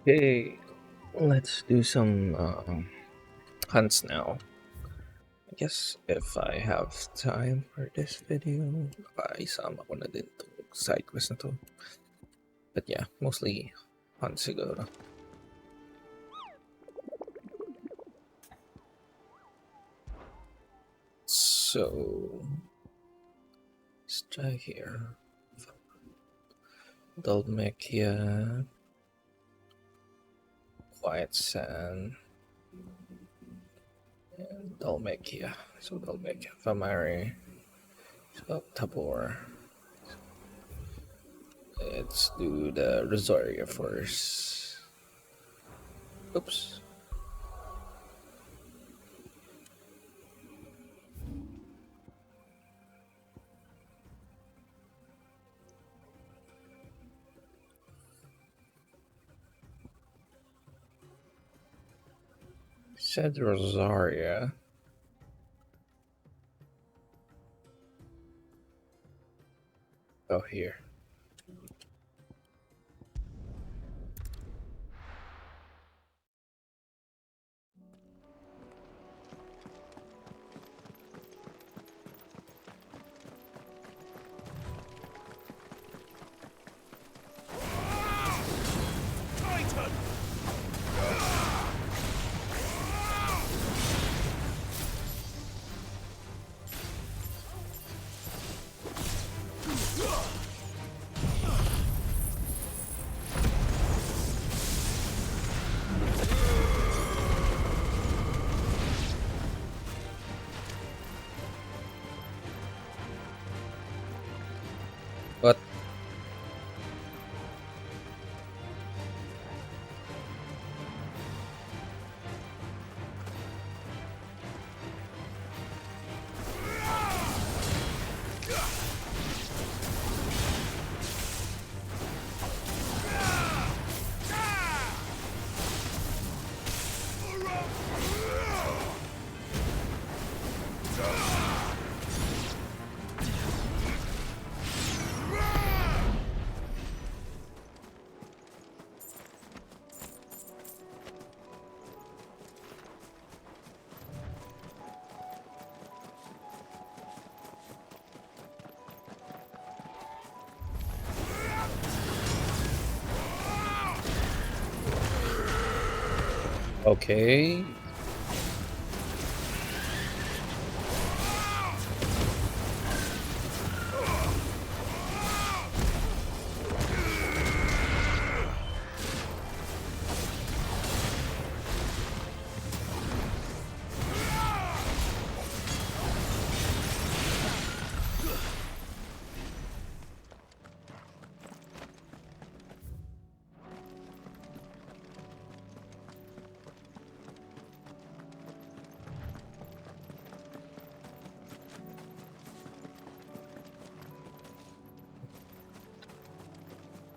Okay, let's do some hunts now. I guess if I have time for this video, isama ko na din to side quest na to. But yeah, mostly hunts siguro. So, let's try here. Dalmekia, Quiet Sand, and Dalmekia. So Dalmekia, Famari, so Tabor. Let's do the Rosaria first. Oops. Said Rosaria. Oh, here. What? Okay.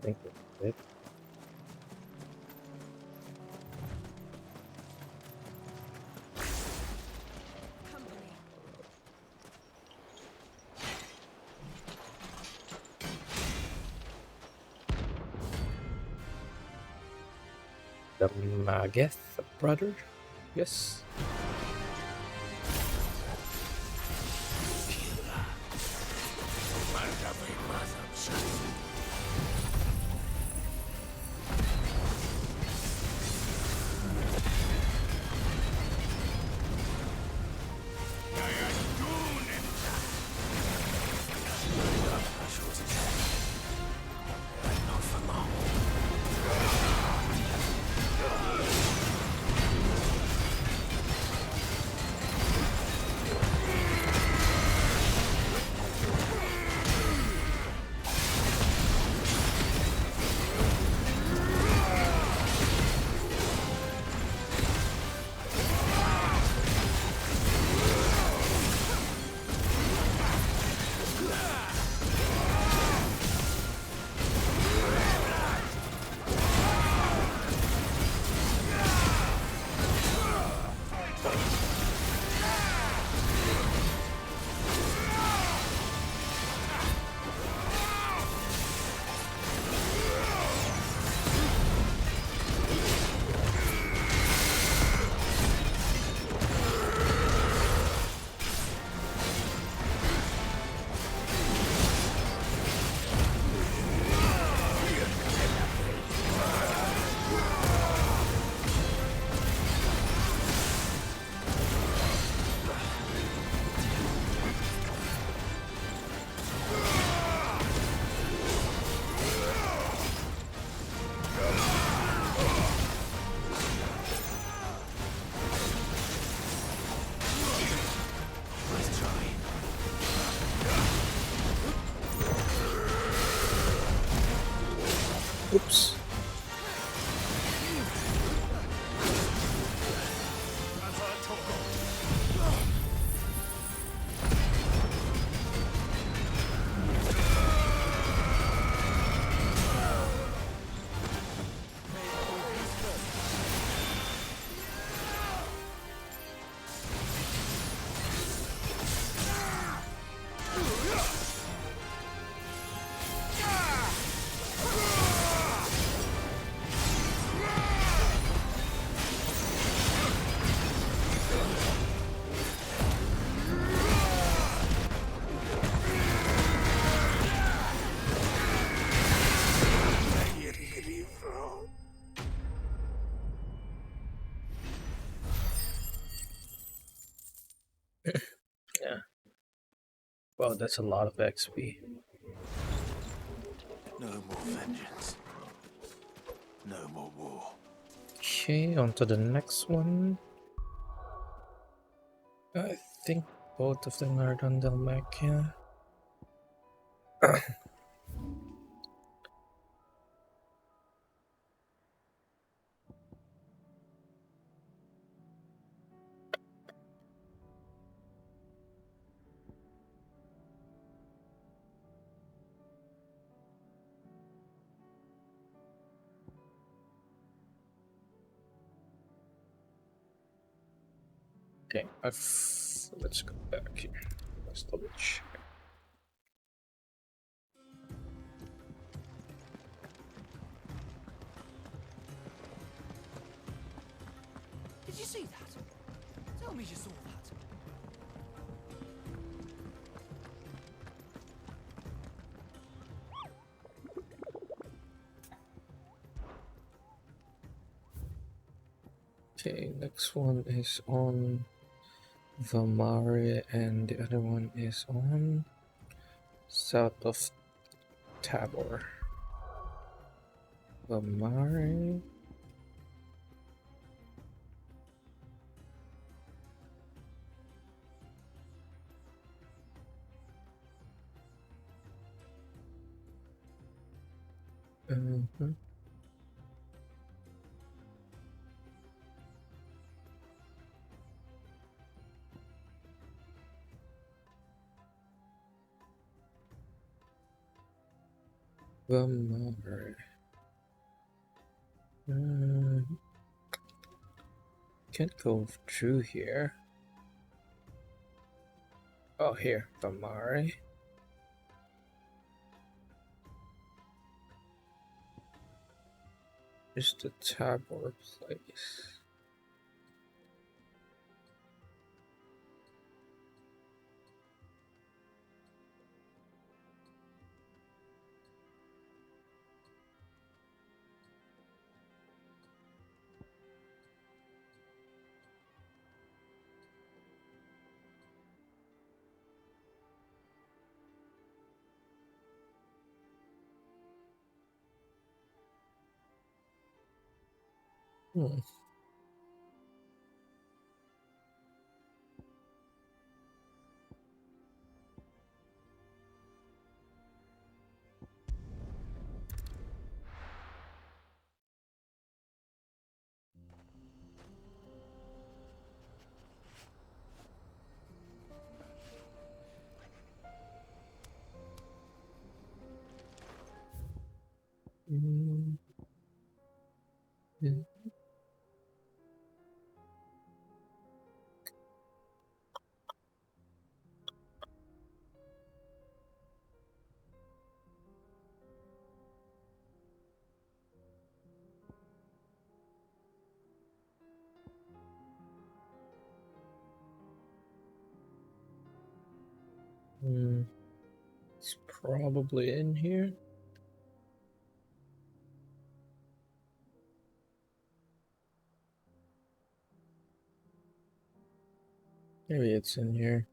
Think that's it. The Mageth Brothers? Yes. Oops. Yeah. Well, that's a lot of XP. No more vengeance. No more war. Okay, on to the next one. I think both of them are done the mech, yeah. Okay, let's go back here. Let's double check. Did you see that? Tell me you saw that. Okay, next one is on Vamare, and the other one is on south of Tabor. Vamare. Mhm. Vamare. Can't go through here. Oh, here, Vamare. Is the Tabor place. Hmm. Mm, mm, It's probably in here. Maybe it's in here.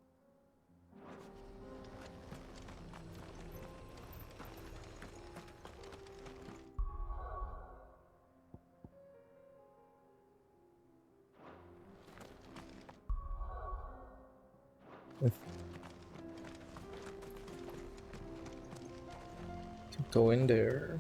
Go in there.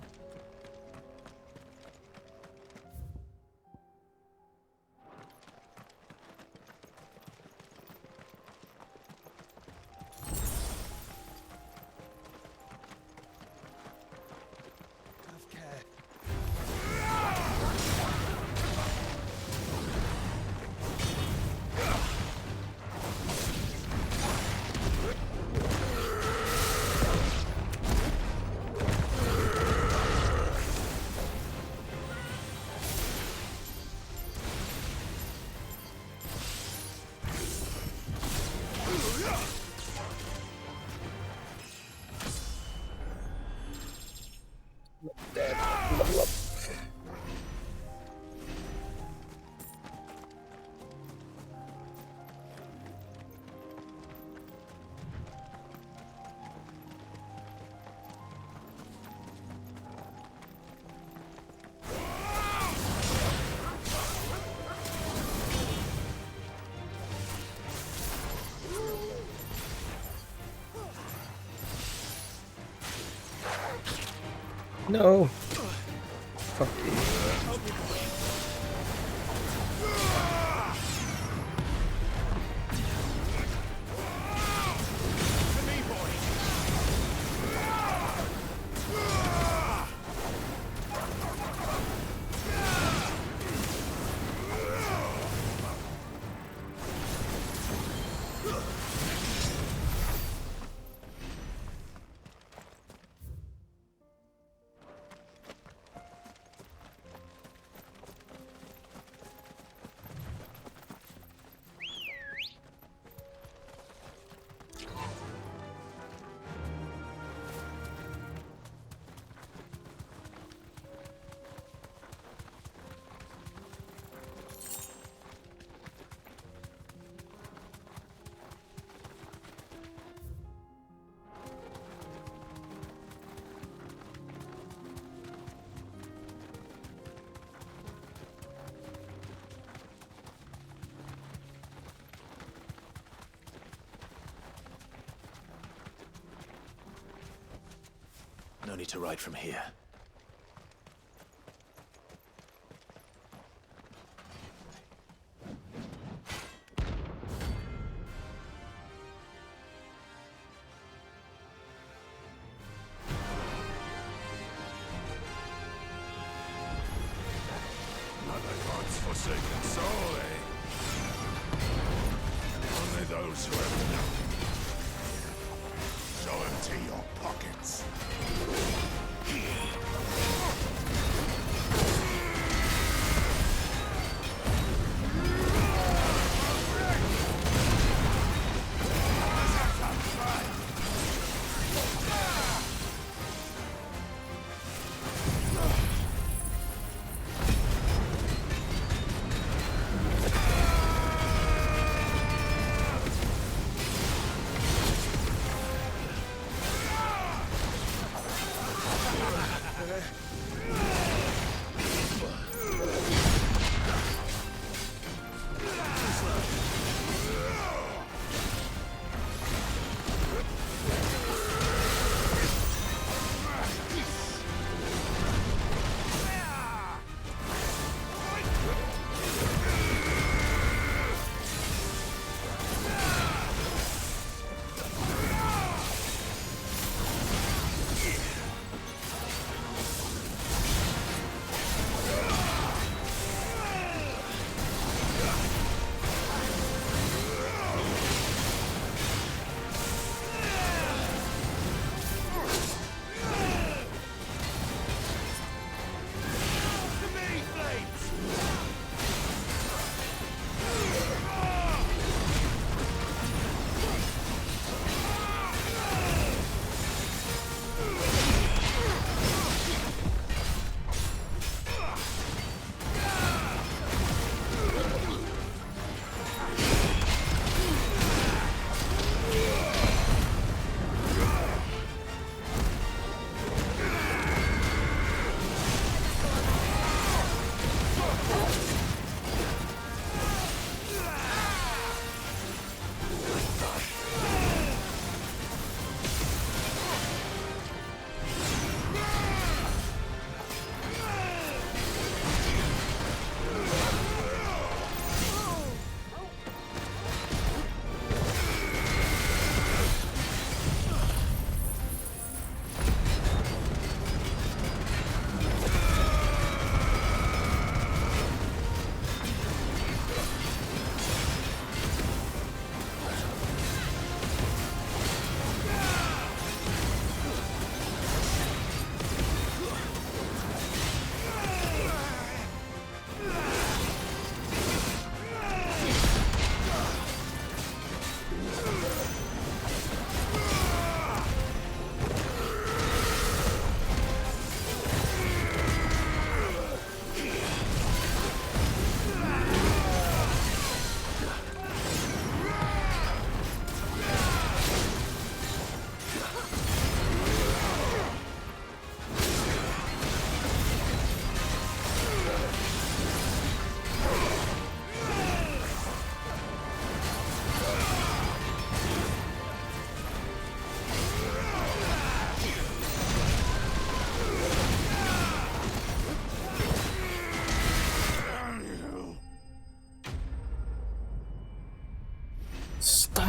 No! Fuck you. No need to ride from here. Another God's forsaken soul, eh? Only those who have nothing. Show empty your pockets.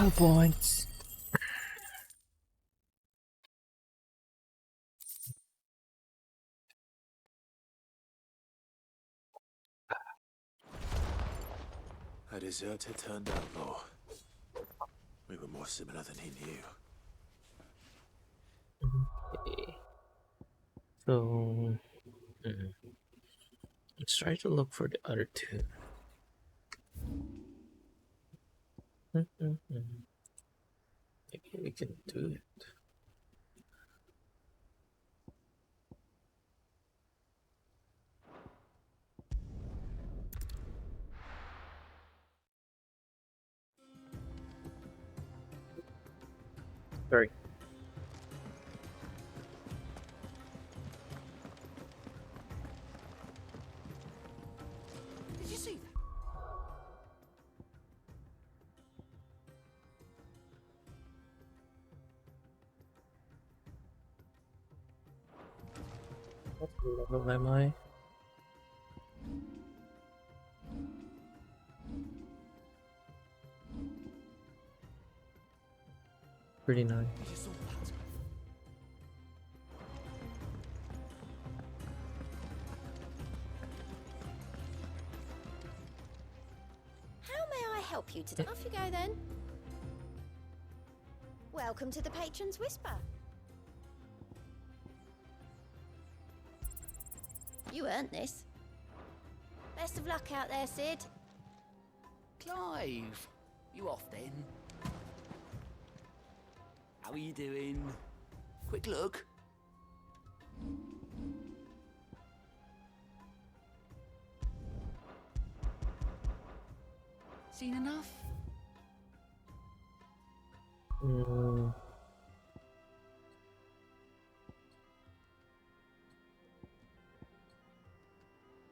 Skill points. A deserter turned outlaw. We were more similar than he knew. Okay. So, let's try to look for the other two. Maybe we can do it. Sorry. Did you see that? What level am I? Pretty nice. You saw that? How may I help you today? Off you go then. Welcome to the Patron's Whisper. You earned this. Best of luck out there, Sid. Clive, you off then? How are you doing? Quick look. Seen enough?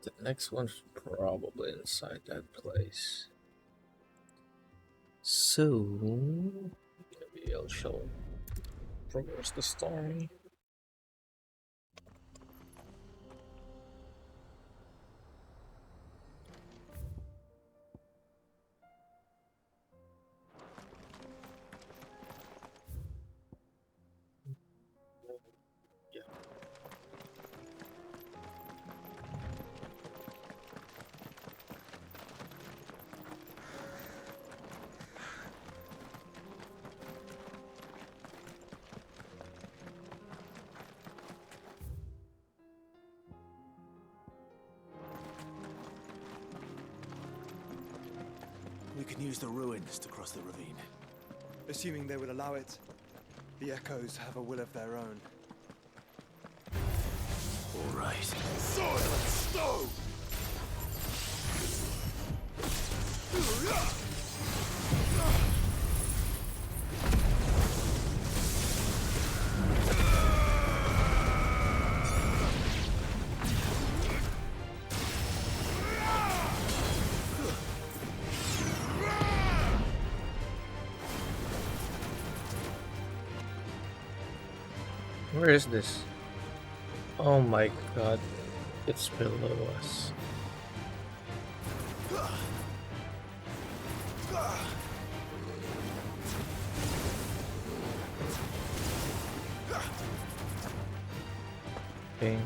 The next one's probably inside that place. So maybe I'll show progress the story. We can use the ruins to cross the ravine. Assuming they will allow it. The echoes have a will of their own. All right. Soil and stone! Where is this? Oh my god, it's below us. Okay.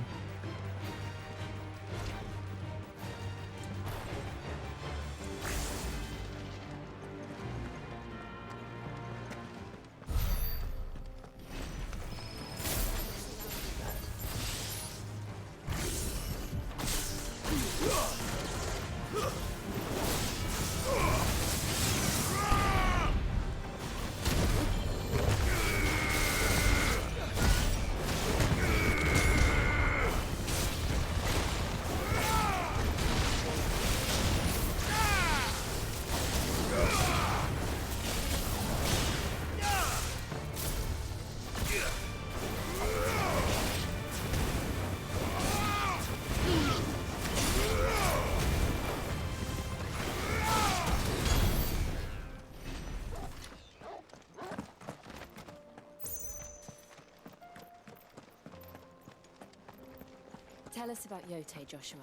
Tell us about Yote, Joshua.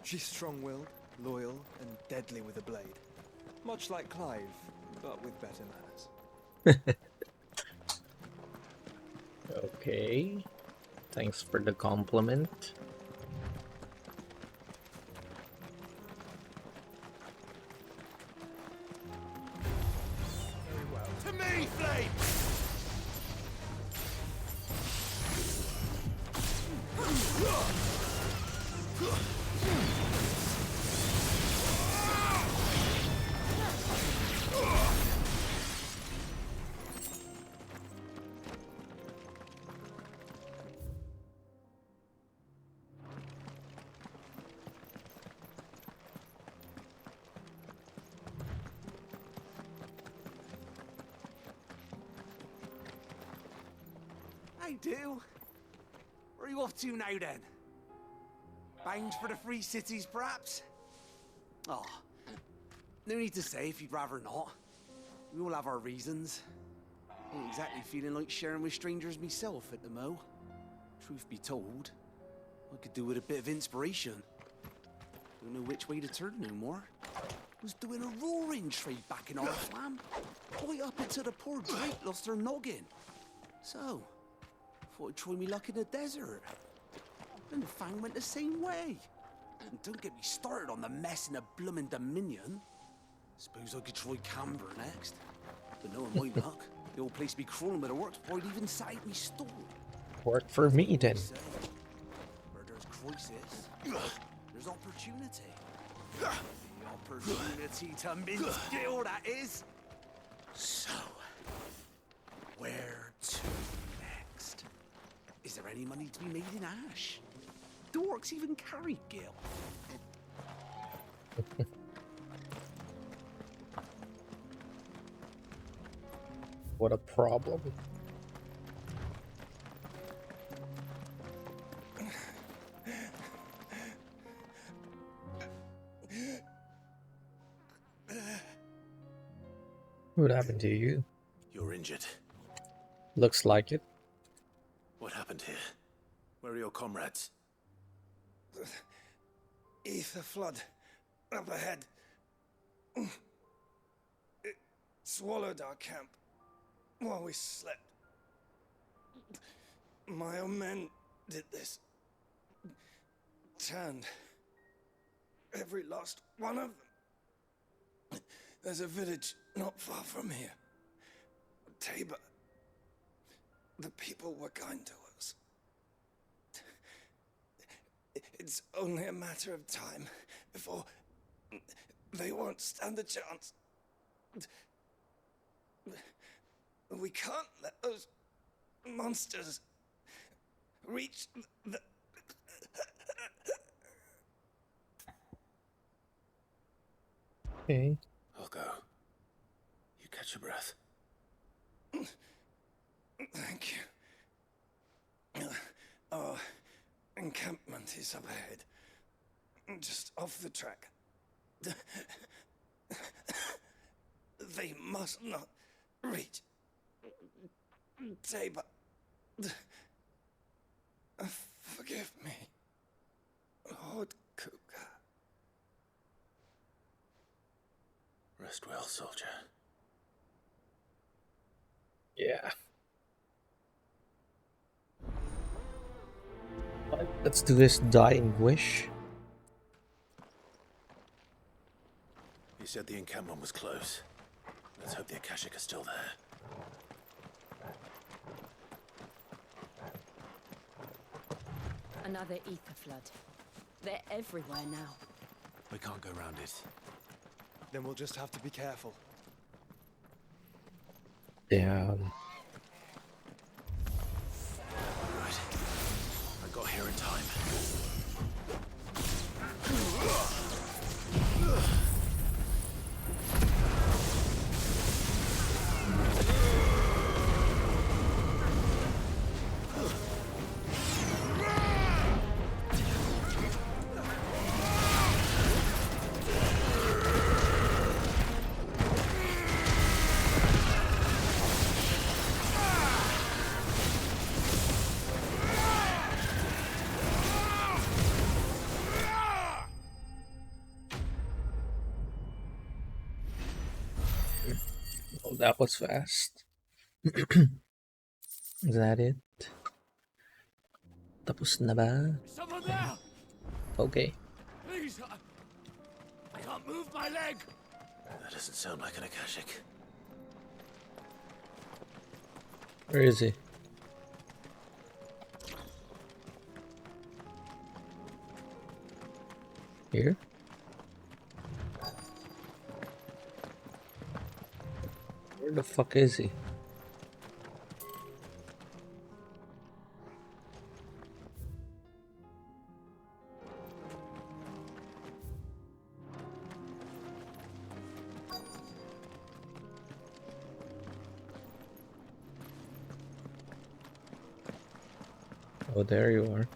She's strong-willed, loyal, and deadly with a blade. Much like Clive, but with better manners. Okay. Thanks for the compliment. To me, Flame! I do. Where are you off to now, then? Bound for the Free Cities, perhaps? Oh, no need to say if you'd rather not. We all have our reasons. Ain't exactly feeling like sharing with strangers myself at the mo. Truth be told, I could do with a bit of inspiration. Don't know which way to turn no more. Was doing a roaring trade back in our flam. Quite up until the poor Drake lost her noggin. So, thought I'd try me luck in the desert. And the Fang went the same way. And don't get me started on the mess in the bloomin' Dominion. Suppose I could try Camber next. But knowing my luck, the old place be crawling with the works before I'd even sat out me store. Work for me then. Say, where there's crisis, there's opportunity. The opportunity to mince deal, that is. So, where to next? Is there any money to be made in ash? Do orcs even carry gil? What a problem. What happened to you? You're injured. Looks like it. What happened here? Where are your comrades? Ether flood up ahead. It swallowed our camp while we slept. My own men did this. Turned every last one of them. There's a village not far from here. Tabor. The people were kind to us. It's only a matter of time before they won't stand a chance. We can't let those monsters reach the... Okay. I'll go. You catch your breath. Thank you. Our encampment is up ahead. Just off the track. They must not reach Tabor. Forgive me, Lord Cougar. Rest well, soldier. Yeah. Let's do this dying wish. You said the encampment was close. Let's hope the Akashic are still there. Another ether flood. They're everywhere now. We can't go round it. Then we'll just have to be careful. Damn. Right. I got here in time. that was fast. Is that it? Tapos na ba? Someone there! Okay. Please, I can't move my leg! That doesn't sound like an Akashic. Where is he? Here? Where the fuck is he? Oh, there you are.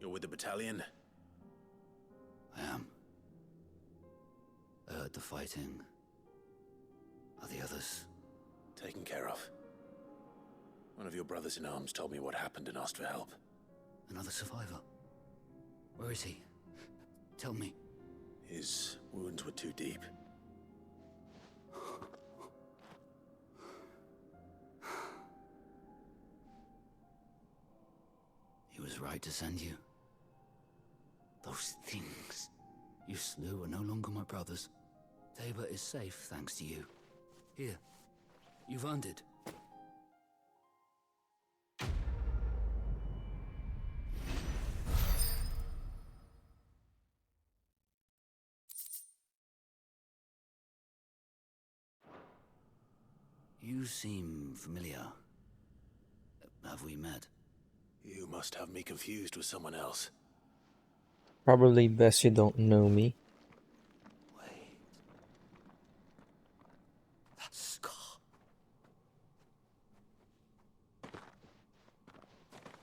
You're with the battalion? I am. I heard the fighting. Are the others? Taken care of. One of your brothers in arms told me what happened and asked for help. Another survivor? Where is he? Tell me. His wounds were too deep. He was right to send you. Those things you slew are no longer my brothers. Tabor is safe thanks to you. Here, you've earned it. You seem familiar. Have we met? You must have me confused with someone else. Probably best you don't know me. Wait. That scar.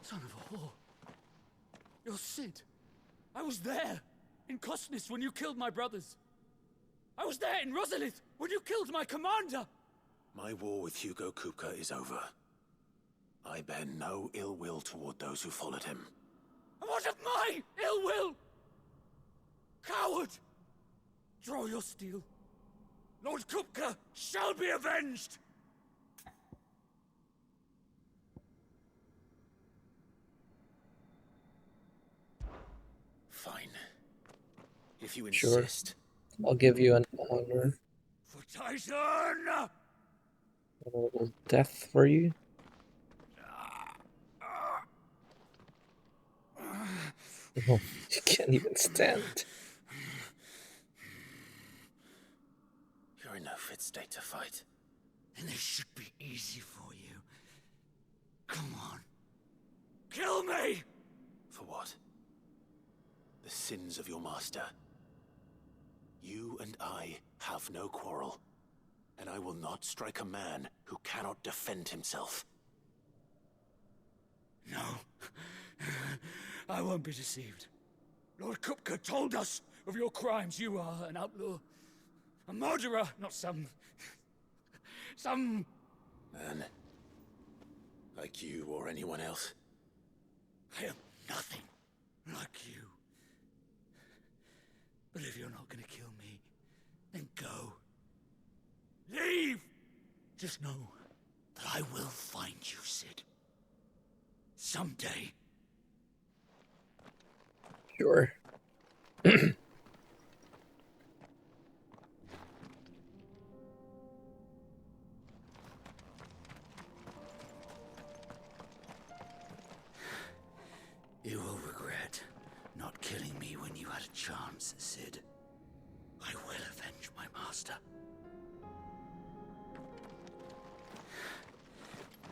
Son of a whore. You're Sid. I was there, in Cosnis, when you killed my brothers. I was there in Rosalith, when you killed my commander. My war with Hugo Kupka is over. I bear no ill will toward those who followed him. And what of my ill will? Coward! Draw your steel. Lord Kupka shall be avenged! Fine. If you Sure. insist. I'll give you an honor. For Titan! A little death for you. Oh, you can't even stand. You're in no fit state to fight. And this should be easy for you. Come on. Kill me! For what? The sins of your master. You and I have no quarrel. And I will not strike a man who cannot defend himself. No. I won't be deceived. Lord Kupka told us of your crimes. You are an outlaw. A murderer, not some... Man. Like you or anyone else. I am nothing like you. But if you're not gonna kill me, then go. Leave! Just know that I will find you, Sid. Someday. Sure. You will regret not killing me when you had a chance, Sid. I will avenge my master.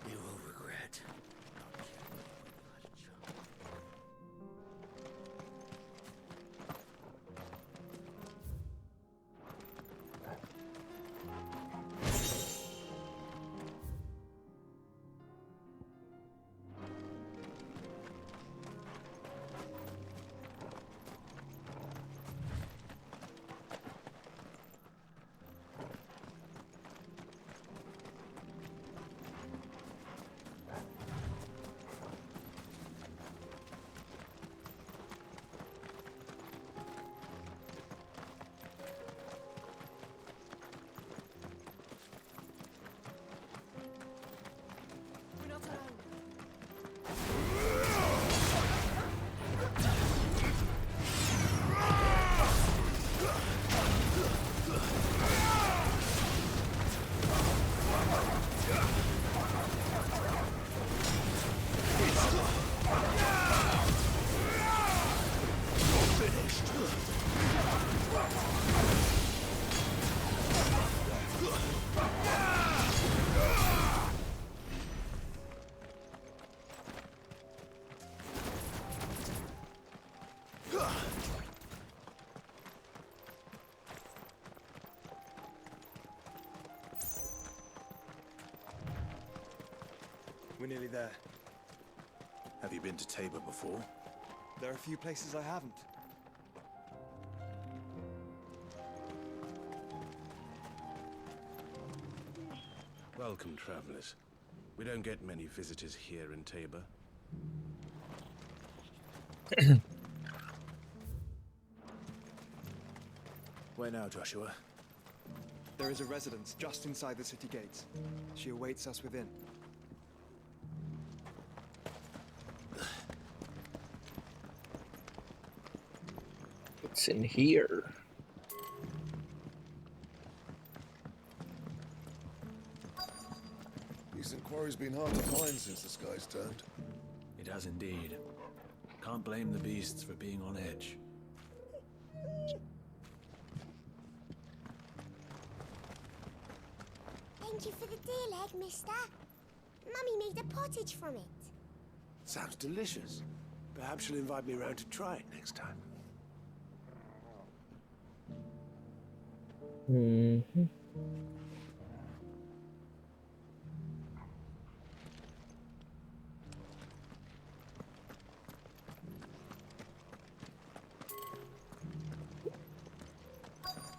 You will regret not killing me when you had a chance. nearly there. Have you been to Tabor before? There are a few places I haven't. Welcome, travelers. We don't get many visitors here in Tabor. Where now, Joshua? There is a residence just inside the city gates. She awaits us within. It's in here. Decent quarry's been hard to find since the skies turned. It has indeed. Can't blame the beasts for being on edge. Thank you for the deer leg, mister. Mummy made a pottage from it. Sounds delicious. Perhaps she'll invite me around to try it next time. Mm-hmm.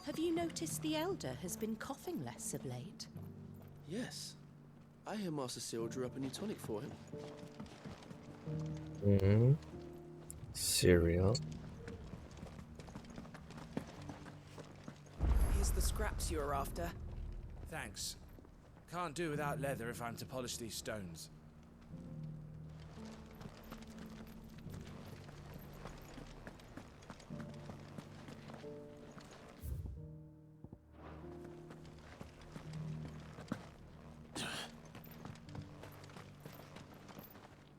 Have you noticed the Elder has been coughing less of late? Yes. I hear Master Seal drew up a new tonic for him. Mm-hmm. Cereal. Here's the scraps you were after. Thanks. Can't do without leather if I'm to polish these stones.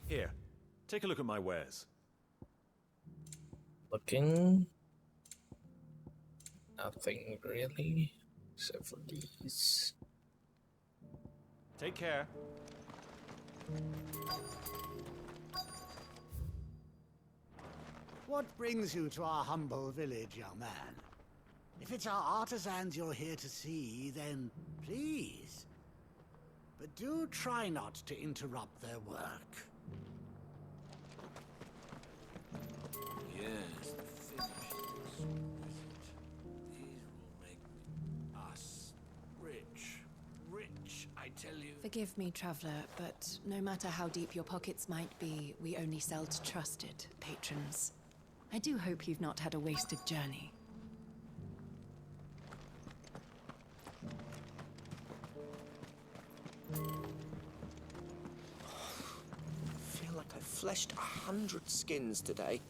Here, take a look at my wares. Looking. Nothing really. Except for these. Take care. What brings you to our humble village, young man? If it's our artisans you're here to see, then please. But do try not to interrupt their work. Yes, the finish looks exquisite. These will make us rich, I tell you. Forgive me, traveller, but no matter how deep your pockets might be, we only sell to trusted patrons. I do hope you've not had a wasted journey. I feel like I've fleshed 100 skins today.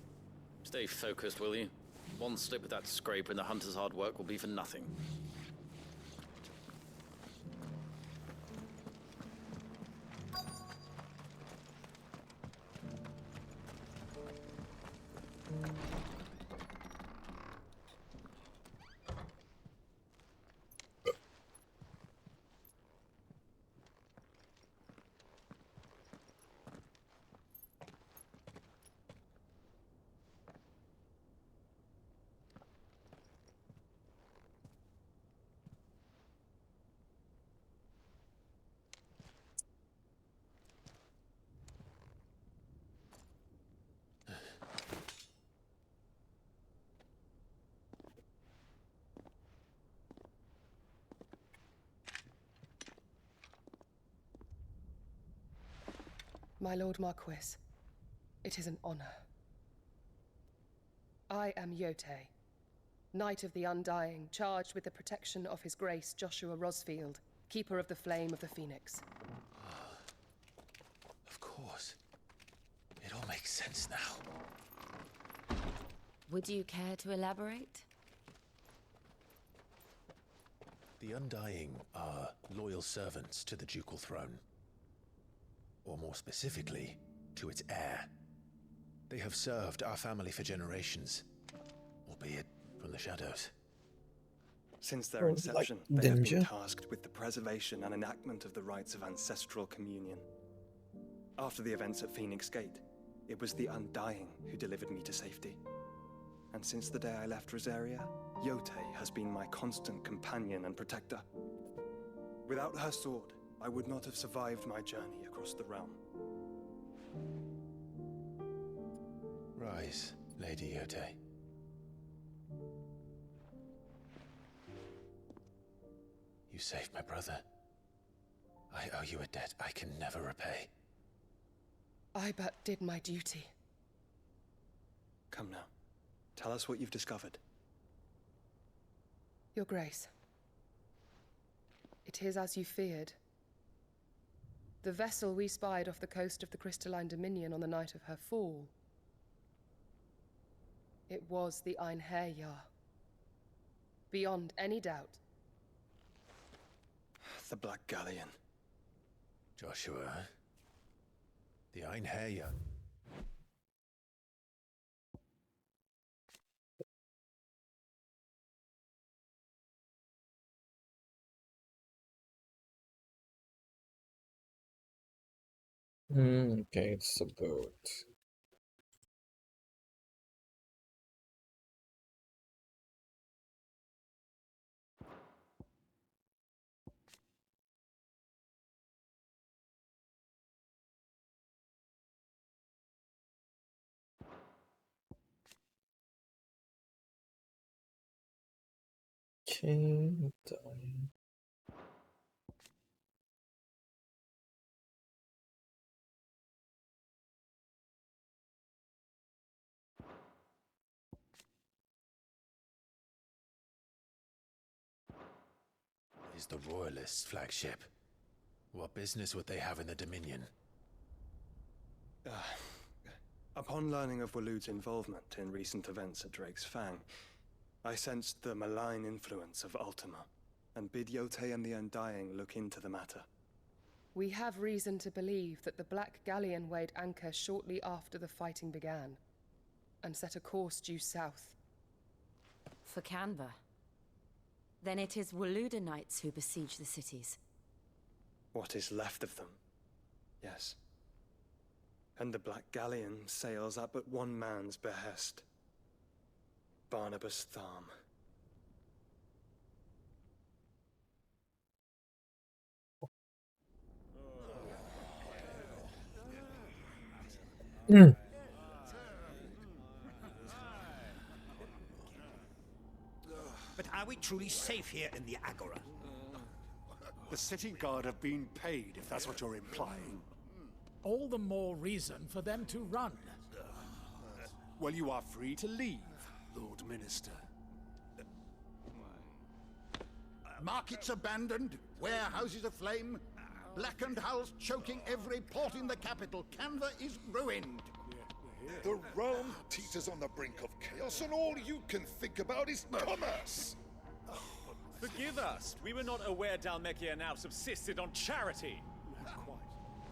Stay focused, will you? One slip with that scrape and the hunter's hard work will be for nothing. My Lord Marquis, it is an honor. I am Yote, Knight of the Undying, charged with the protection of His Grace Joshua Rosfield, Keeper of the Flame of the Phoenix. Of course. It all makes sense now. Would you care to elaborate? The Undying are loyal servants to the ducal throne. Or more specifically, to its heir. They have served our family for generations, albeit from the shadows. Since their inception, they have been tasked with the preservation and enactment of the rites of ancestral communion. After the events at Phoenix Gate, it was the Undying who delivered me to safety. And since the day I left Rosaria, Yote has been my constant companion and protector. Without her sword, I would not have survived my journey across the realm. wise, Lady Yote. You saved my brother. I owe you a debt I can never repay. I but did my duty. Come now. Tell us what you've discovered. Your Grace. It is as you feared. The vessel we spied off the coast of the Crystalline Dominion on the night of her fall. It was the Einherjar. Beyond any doubt. The Black Galleon. Joshua. The Einherjar. Okay, it's a boat. Okay, done. Is the Royalists' flagship. What business would they have in the Dominion? Upon learning of Waloed's involvement in recent events at Drake's Fang, I sensed the malign influence of Ultima, and bid Yote and the Undying look into the matter. We have reason to believe that the Black Galleon weighed anchor shortly after the fighting began, and set a course due south. For Canva? Then it is Waloed knights who besiege the cities. What is left of them, yes. And the Black Galleon sails at but one man's behest. Barnabas Tharm. But are we truly safe here in the Agora? The city guard have been paid, if that's what you're implying. All the more reason for them to run. Well, you are free to leave, Lord Minister. Markets abandoned, warehouses aflame, blackened hulls choking every port in the capital. Canva is ruined. The realm teeters on the brink of chaos, and all you can think about is commerce. Forgive us. We were not aware Dhalmekia now subsisted on charity.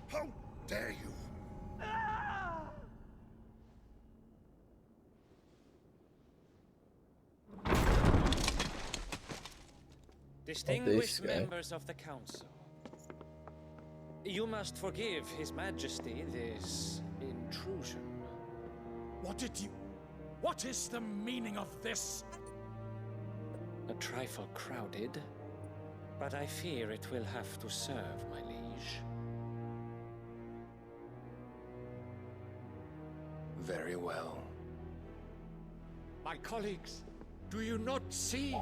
How dare you? Distinguished members of the Council, you must forgive His Majesty this intrusion. What is the meaning of this? A trifle crowded, but I fear it will have to serve, my liege. Very well. My colleagues, do you not see?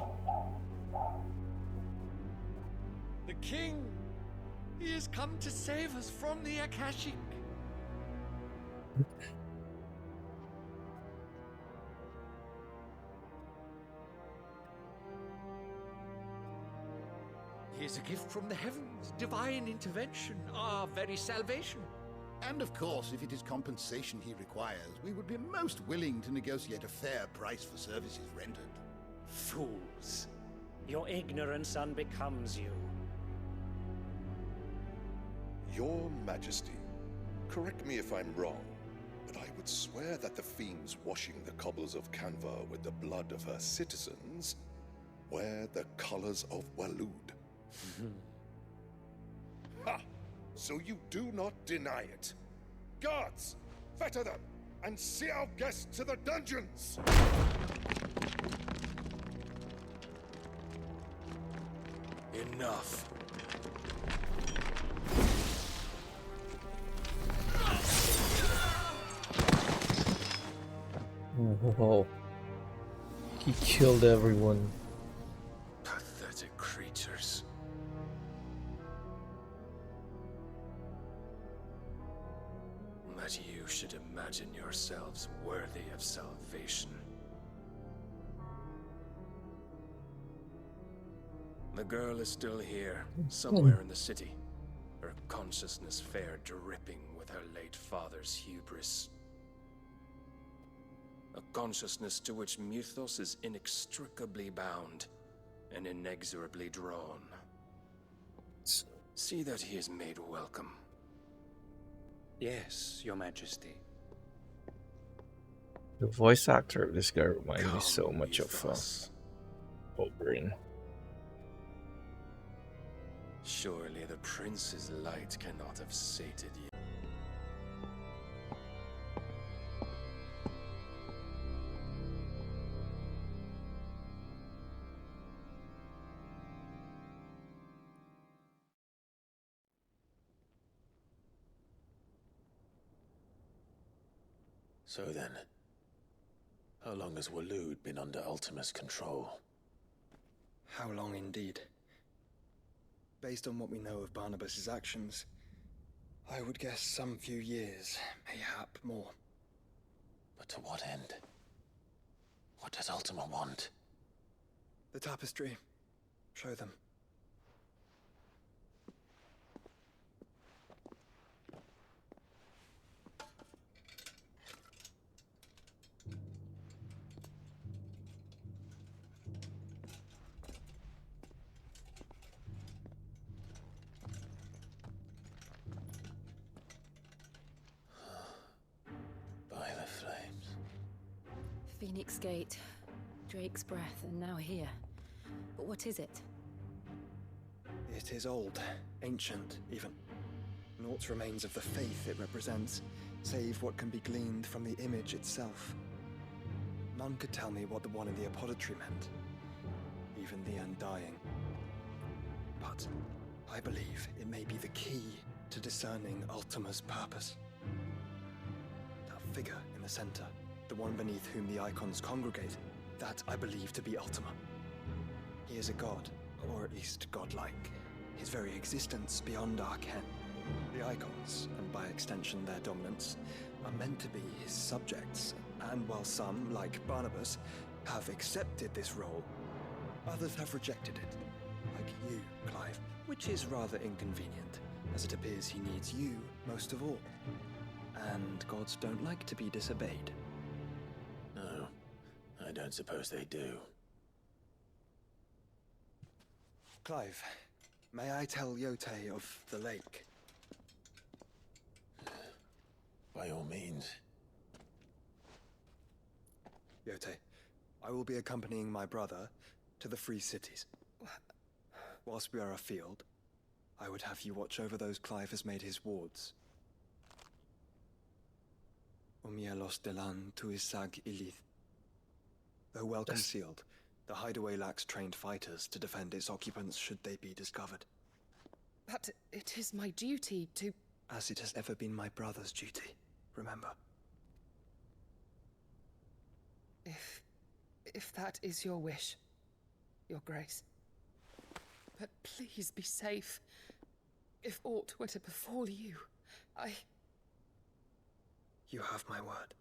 The king! He has come to save us from the Akashic. He is a gift from the heavens, divine intervention, our very salvation. And of course, if it is compensation he requires, we would be most willing to negotiate a fair price for services rendered. Fools. Your ignorance unbecomes you. Your Majesty, correct me if I'm wrong, but I would swear that the fiends washing the cobbles of Canva with the blood of her citizens wear the colors of Waloed. Ha! So you do not deny it. Guards, fetter them, and see our guests to the dungeons! Enough. Whoa. He killed everyone. Pathetic creatures. That you should imagine yourselves worthy of salvation. The girl is still here, somewhere in the city. Her consciousness fair dripping with her late father's hubris. A consciousness to which Mythos is inextricably bound and inexorably drawn. See that he is made welcome. Yes, Your Majesty. The voice actor of this guy reminds me so much of Oberyn. Surely the prince's light cannot have sated you. So then, how long has Waloed been under Ultima's control? How long indeed? Based on what we know of Barnabas's actions, I would guess some few years, mayhap more. But to what end? What does Ultima want? The tapestry. Show them. By the flames. Phoenix Gate, Drake's Breath, and now here. But what is it? It is old, ancient, even. Naught remains of the faith it represents, save what can be gleaned from the image itself. None could tell me what the one in the apothecary meant, even the Undying. But I believe it may be the key to discerning Ultima's purpose. That figure in the center, the one beneath whom the icons congregate, that I believe to be Ultima. He is a god, or at least godlike. His very existence beyond our ken. The icons, and by extension their dominance, are meant to be his subjects, and while some, like Barnabas, have accepted this role, others have rejected it, like you, Clive, which is rather inconvenient, as it appears he needs you most of all. And gods don't like to be disobeyed. No, I don't suppose they do. Clive, may I tell Yote of the lake? By all means. Yote, I will be accompanying my brother to the Free Cities. Whilst we are afield, I would have you watch over those Clive has made his wards. Umielos delan tuisag ilith. Though well concealed, the hideaway lacks trained fighters to defend its occupants should they be discovered. But it is my duty to... As it has ever been my brother's duty, remember. If that is your wish, Your Grace. But please be safe. If aught were to befall you, You have my word.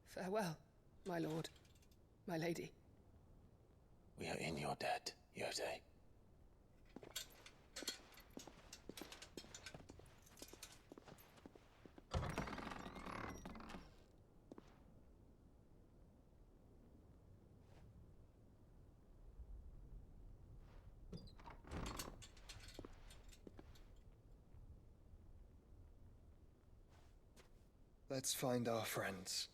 Farewell, my lord, my lady. We are in your debt, Yote. Let's find our friends.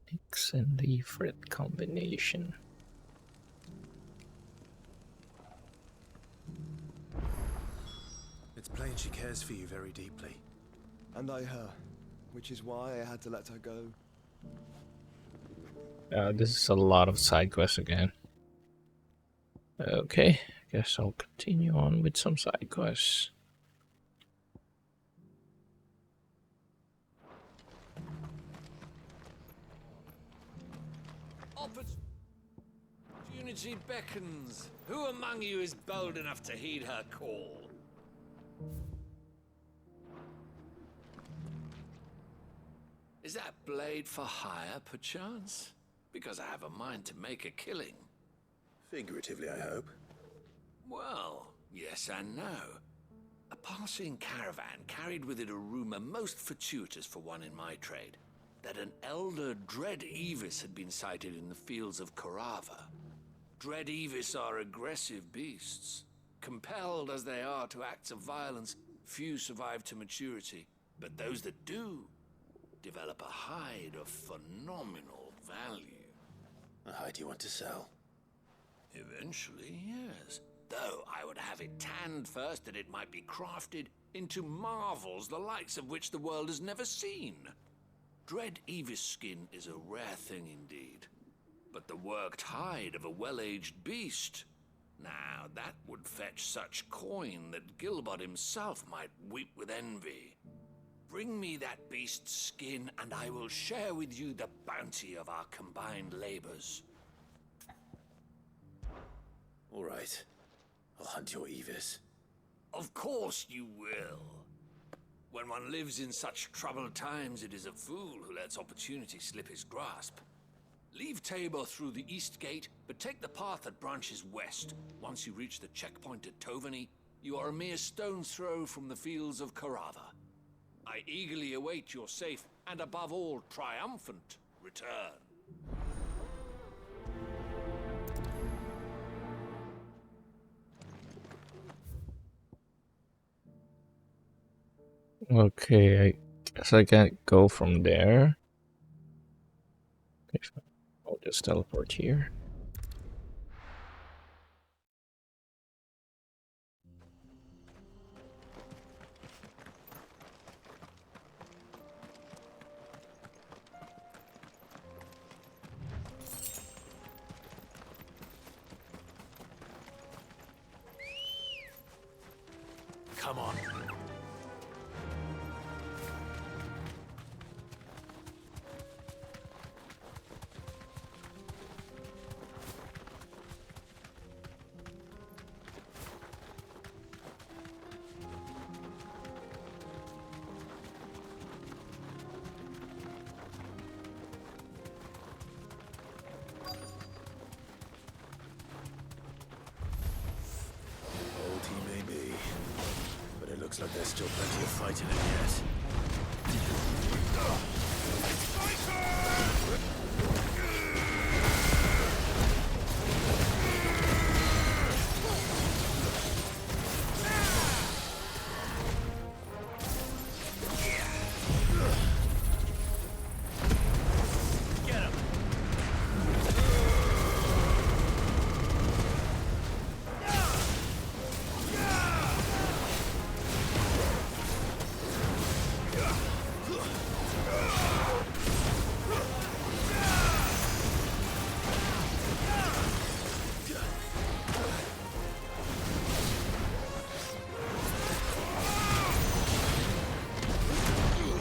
squareenix and the fret combination. It's plain she cares for you very deeply. And I her, which is why I had to let her go. This is a lot of side quests again. Okay, guess I'll continue on with some side quests. Opportunity beckons. Who among you is bold enough to heed her call? Is that blade for hire, perchance? Because I have a mind to make a killing. Figuratively, I hope. Well, yes and no. A passing caravan carried with it a rumor most fortuitous for one in my trade, that an elder Dread Evis had been sighted in the fields of Korava. Dread Evis are aggressive beasts. Compelled as they are to acts of violence, few survive to maturity, but those that do develop a hide of phenomenal value. A hide you want to sell? Eventually, yes. Though I would have it tanned first that it might be crafted into marvels the likes of which the world has never seen. Dread Evis skin is a rare thing indeed. But the worked hide of a well-aged beast, now that would fetch such coin that Gilbert himself might weep with envy. Bring me that beast's skin, and I will share with you the bounty of our combined labors. All right. I'll hunt your Evis. Of course you will. When one lives in such troubled times, it is a fool who lets opportunity slip his grasp. Leave Tabor through the east gate, but take the path that branches west. Once you reach the checkpoint at Tovani, you are a mere stone's throw from the fields of Korava. I eagerly await your safe, and above all, triumphant return. Okay, I guess I can't go from there. Okay, I'll just teleport here. Come on. Looks like there's still plenty of fight in it yet.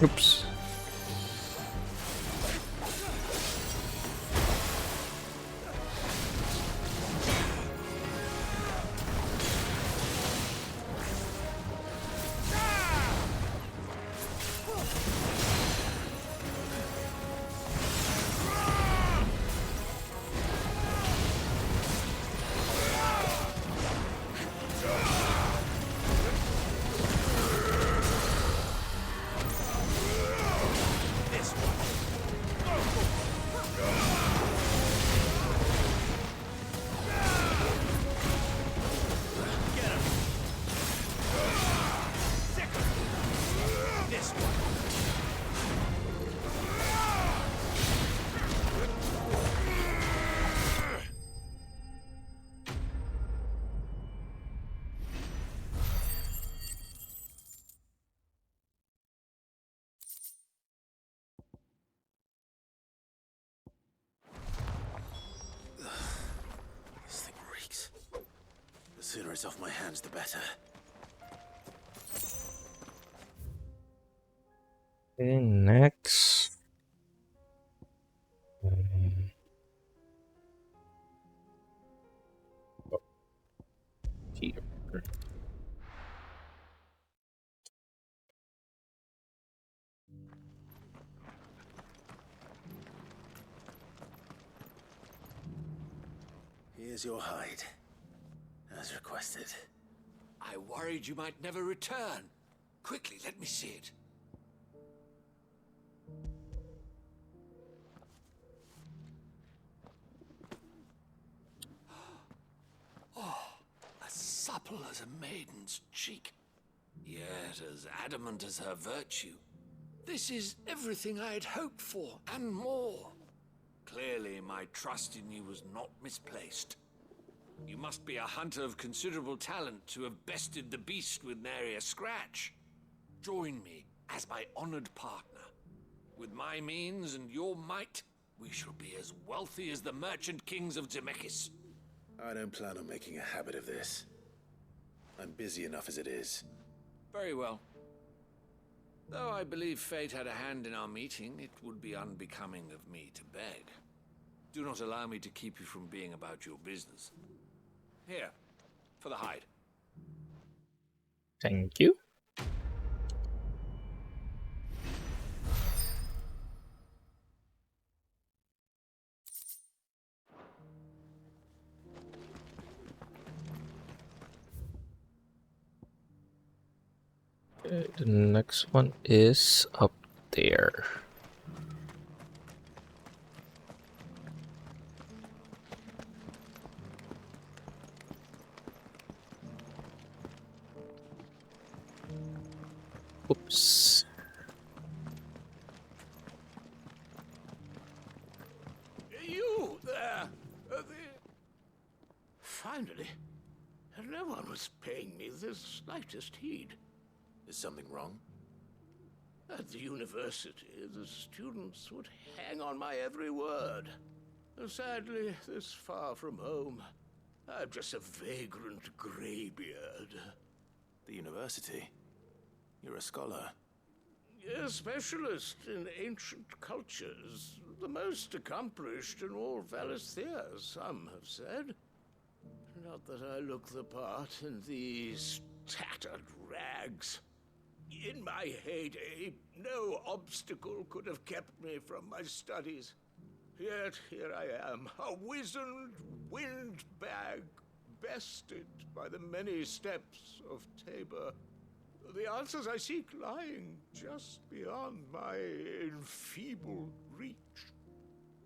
Oops. better. Okay, next. Here. Here's your hide, as requested. I worried you might never return. Quickly, let me see it. Oh, as supple as a maiden's cheek, yet as adamant as her virtue. This is everything I had hoped for, and more. Clearly, my trust in you was not misplaced. You must be a hunter of considerable talent to have bested the beast with nary a scratch. Join me as my honored partner. With my means and your might, we shall be as wealthy as the merchant kings of Zemeckis. I don't plan on making a habit of this. I'm busy enough as it is. Very well. Though I believe fate had a hand in our meeting, it would be unbecoming of me to beg. Do not allow me to keep you from being about your business. Here, for the hide. Thank you. Okay, the next one is up there. Oops. You there! Finally, no one was paying me the slightest heed. Is something wrong? At the university, the students would hang on my every word. Sadly, this far from home, I'm just a vagrant greybeard. The university? You're a scholar. A specialist in ancient cultures. The most accomplished in all Valisthea, some have said. Not that I look the part in these tattered rags. In my heyday, no obstacle could have kept me from my studies. Yet here I am, a wizened windbag, bested by the many steps of Tabor. The answers I seek lying just beyond my enfeebled reach.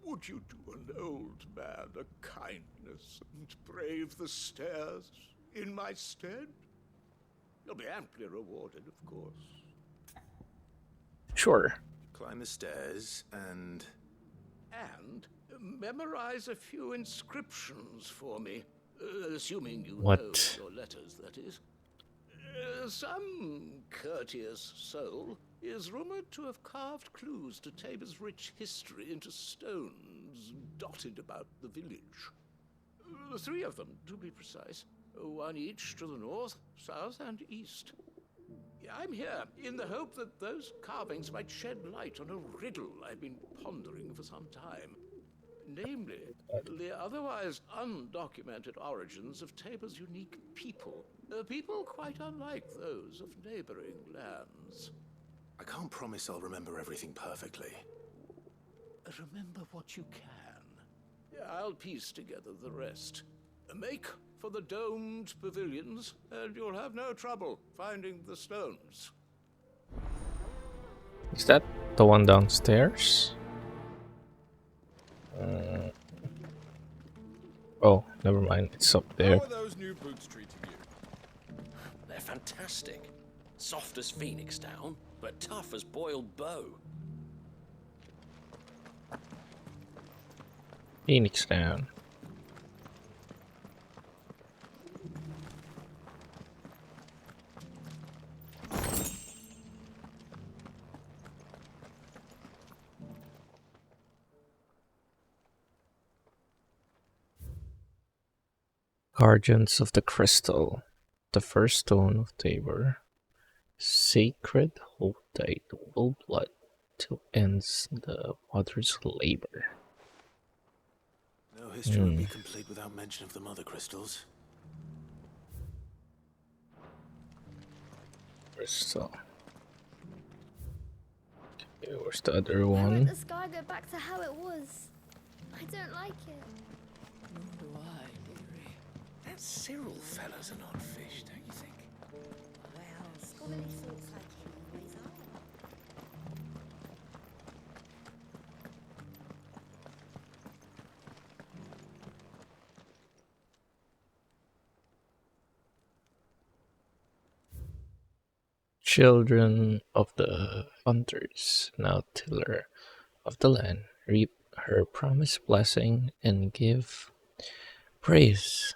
Would you do an old man a kindness and brave the stairs in my stead? You'll be amply rewarded, of course. Sure. Climb the stairs and memorize a few inscriptions for me, assuming you What? know your letters, that is. Some courteous soul is rumored to have carved clues to Tabor's rich history into stones dotted about the village. 3 of them, to be precise. 1 each to the north, south, and east. I'm here in the hope that those carvings might shed light on a riddle I've been pondering for some time. Namely, the otherwise undocumented origins of Tabor's unique people. People quite unlike those of neighboring lands. I can't promise I'll remember everything perfectly. Remember what you can. I'll piece together the rest. Make for the domed pavilions, and you'll have no trouble finding the stones. Is that the one downstairs? Oh, never mind. It's up there. How are those new boots treating you? They're fantastic. Soft as phoenix down, but tough as boiled bow. Phoenix down. Guardians of the Crystal. The first stone of Tabor. Sacred hold thy noble blood till ends the mother's labor. No history would be complete without mention of the mother crystals. Crystal. Okay, where's the other Why won't one? the sky go back to how it was? I don't like it. Nor do I, dearie. That Cyril fella's an odd fish, don't you think? Well, scholarly sorts like him always are. Children of the hunters, now tiller of the land, reap her promised blessing and give praise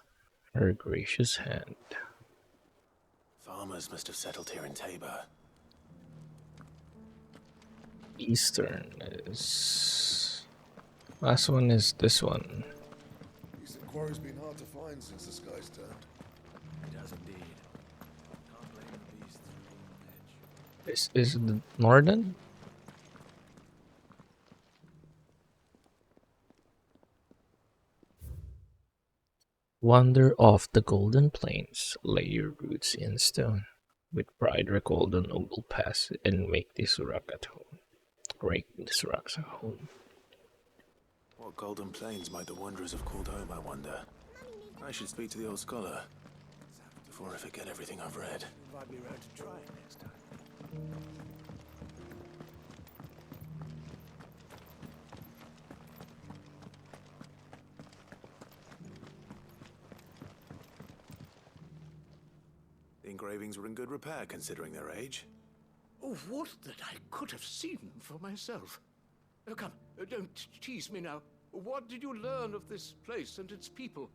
her gracious hand. Farmers must have settled here in Tabor. Eastern is... Last one is this one. These quarry's been hard to find since the sky's turned. It has indeed. Can't blame the beasts for being on edge. This is the northern? Wander off the golden plains, lay your roots in stone. With pride recall the noble past and make this rock at home. Rake this rock's at home. What golden plains might the wanderers have called home, I wonder? I should speak to the old scholar before I forget everything I've read. Invite me round to try it next time. The engravings were in good repair considering their age. Oh, what that I could have seen for myself. Oh, come, don't tease me now. What did you learn of this place and its people?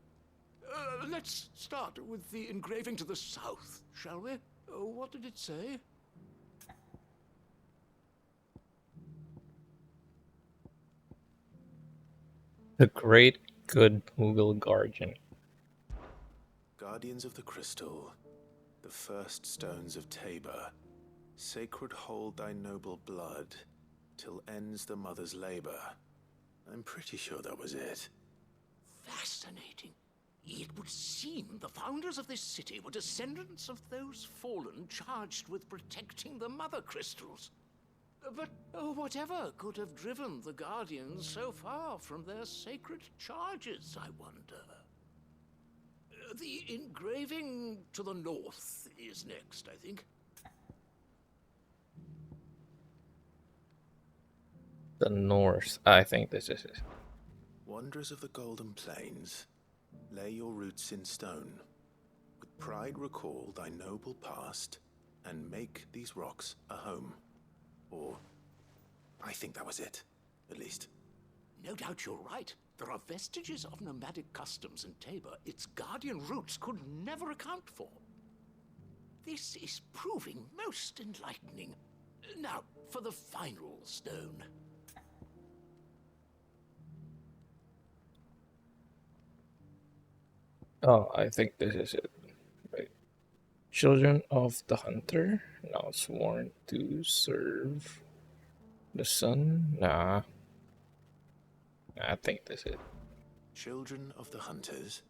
Let's start with the engraving to the south, shall we? What did it say? The great good Mughal guardian. Guardians of the Crystal, the first stones of Tabor, sacred hold thy noble blood, till ends the mother's labor. I'm pretty sure that was it. Fascinating. It would seem the founders of this city were descendants of those fallen charged with protecting the mother crystals. But whatever could have driven the Guardians so far from their sacred charges, I wonder? The engraving to the north is next, I think. The north. I think this is it. Wanderers of the Golden Plains, lay your roots in stone. With pride recall thy noble past, and make these rocks a home. Or, I think that was it, at least. No doubt you're right. There are vestiges of nomadic customs in Tabor its guardian roots could never account for. This is proving most enlightening. Now, for the final stone. Oh, I think this is it. Right. Children of the hunter, now sworn to serve the sun. Nah. I think this is it. Children of the hunters,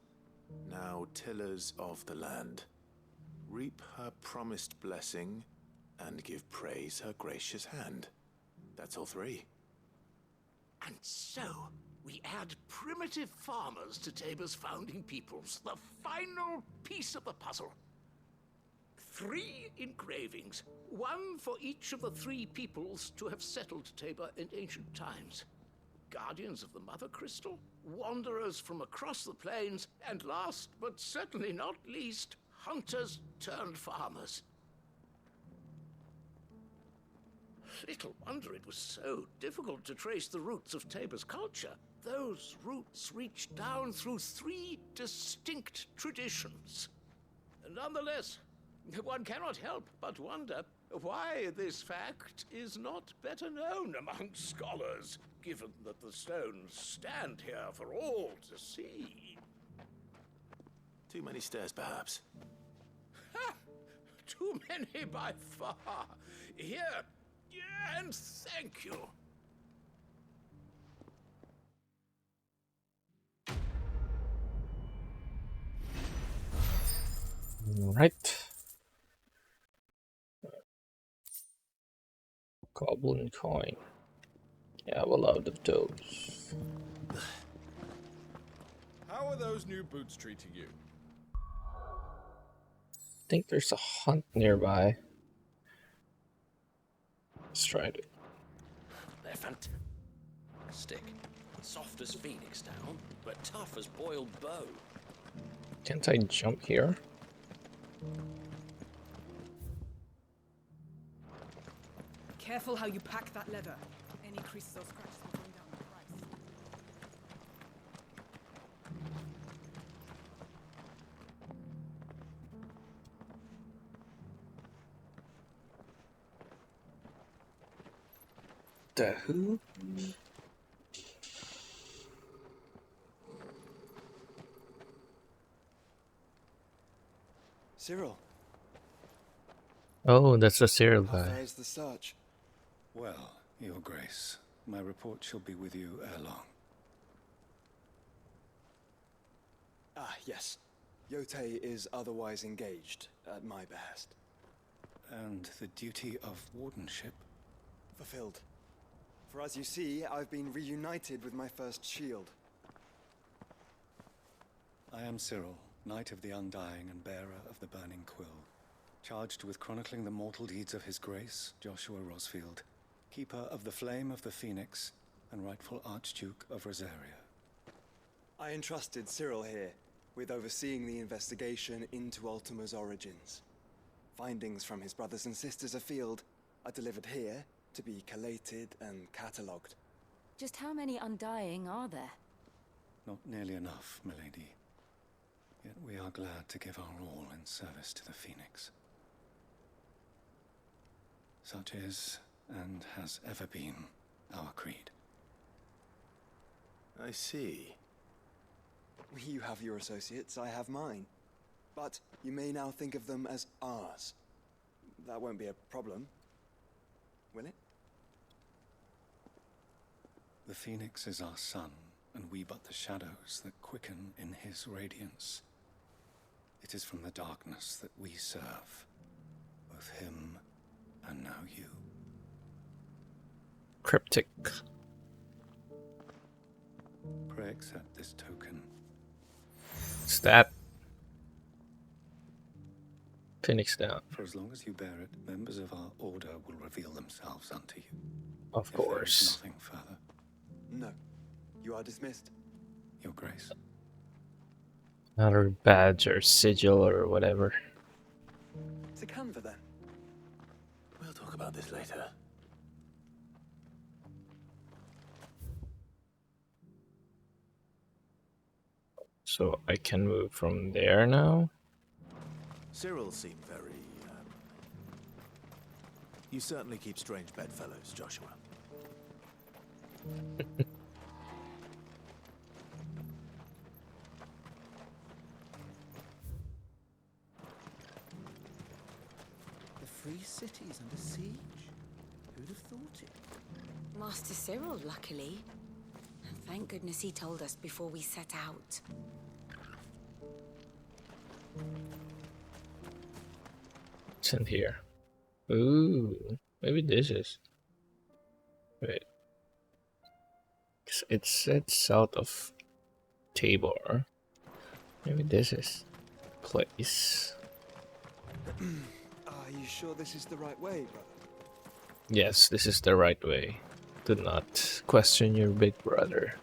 now tillers of the land, reap her promised blessing and give praise her gracious hand. That's all three. And so, we add primitive farmers to Tabor's founding peoples, the final piece of the puzzle. 3 engravings, one for each of the 3 peoples to have settled Tabor in ancient times. Guardians of the Mother Crystal, wanderers from across the plains, and last but certainly not least, hunters turned farmers. Little wonder it was so difficult to trace the roots of Tabor's culture. Those roots reach down through 3 distinct traditions. Nonetheless, one cannot help but wonder why this fact is not better known among scholars, given that the stones stand here for all to see. Too many stairs, perhaps. Too many by far. Here, and thank you. Right. Goblin coin. Yeah, I have a lot of those. How are those new boots treating you? I think there's a hunt nearby. Let's try it. They're fantastic. Soft as phoenix down, but tough as boiled bow. Can't I jump here? Careful how you pack that leather. Any creases or scratches will bring down the price. The who? Cyril. Oh, that's a serial How guy. far is the search? Well, Your Grace, my report shall be with you ere long. Ah, yes. Yotei is otherwise engaged, at my behest. And the duty of wardenship? Fulfilled. For as you see, I've been reunited with my first shield. I am Cyril, Knight of the Undying and bearer of the Burning Quill, charged with chronicling the mortal deeds of His Grace, Joshua Rosfield, Keeper of the Flame of the Phoenix, and rightful Archduke of Rosaria. I entrusted Cyril here with overseeing the investigation into Ultima's origins. Findings from his brothers and sisters afield are delivered here to be collated and catalogued. Just how many Undying are there? Not nearly enough, milady. Yet we are glad to give our all in service to the Phoenix. Such is, and has ever been, our creed. I see. You have your associates, I have mine. But you may now think of them as ours. That won't be a problem, will it? The Phoenix is our sun, and we but the shadows that quicken in his radiance. It is from the darkness that we serve, both him and now you. Cryptic. Pray accept this token. What's that? Phoenix down. For as long as you bear it, members of our order will reveal themselves unto you. Of If there is course. nothing further, No. You are dismissed. Your Grace. Another badge or sigil or whatever. To Canva then. We'll talk about this later. So I can move from there now? Cyril seemed very... You certainly keep strange bedfellows, Joshua. The free city's under siege? Who'd have thought it? Master Cyril, luckily. And thank goodness he told us before we set out. What's in here? Ooh, maybe this is. Wait. It said south of Tabor. Maybe this is place. Are you sure this is the right way, brother? Yes, this is the right way. Do not question your big brother.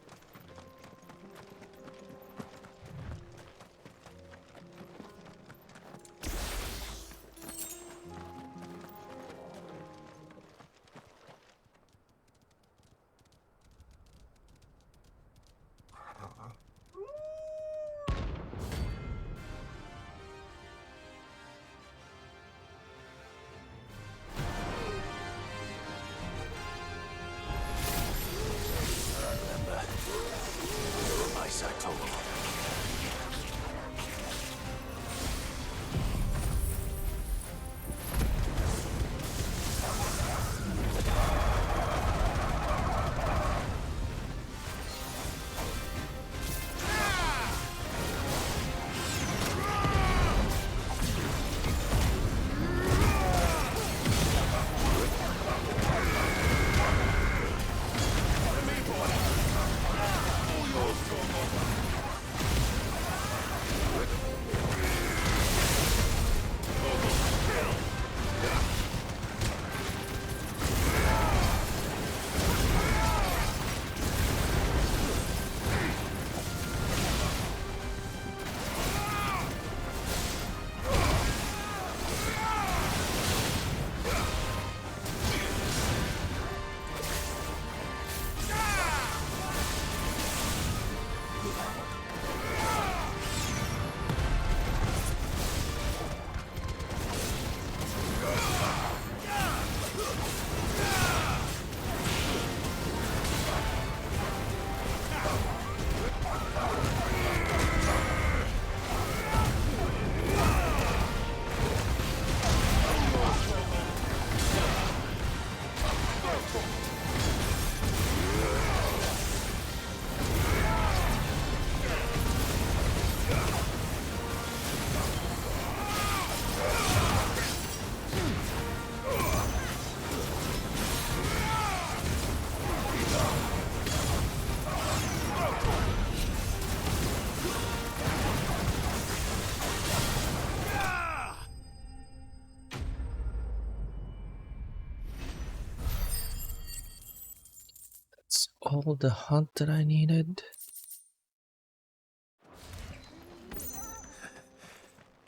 all the hunt that I needed?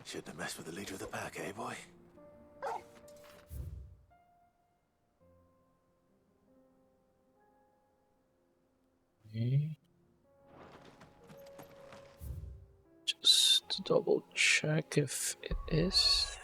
Shouldn't have messed with the leader of the pack, eh, boy? Okay. Just to double check if it is.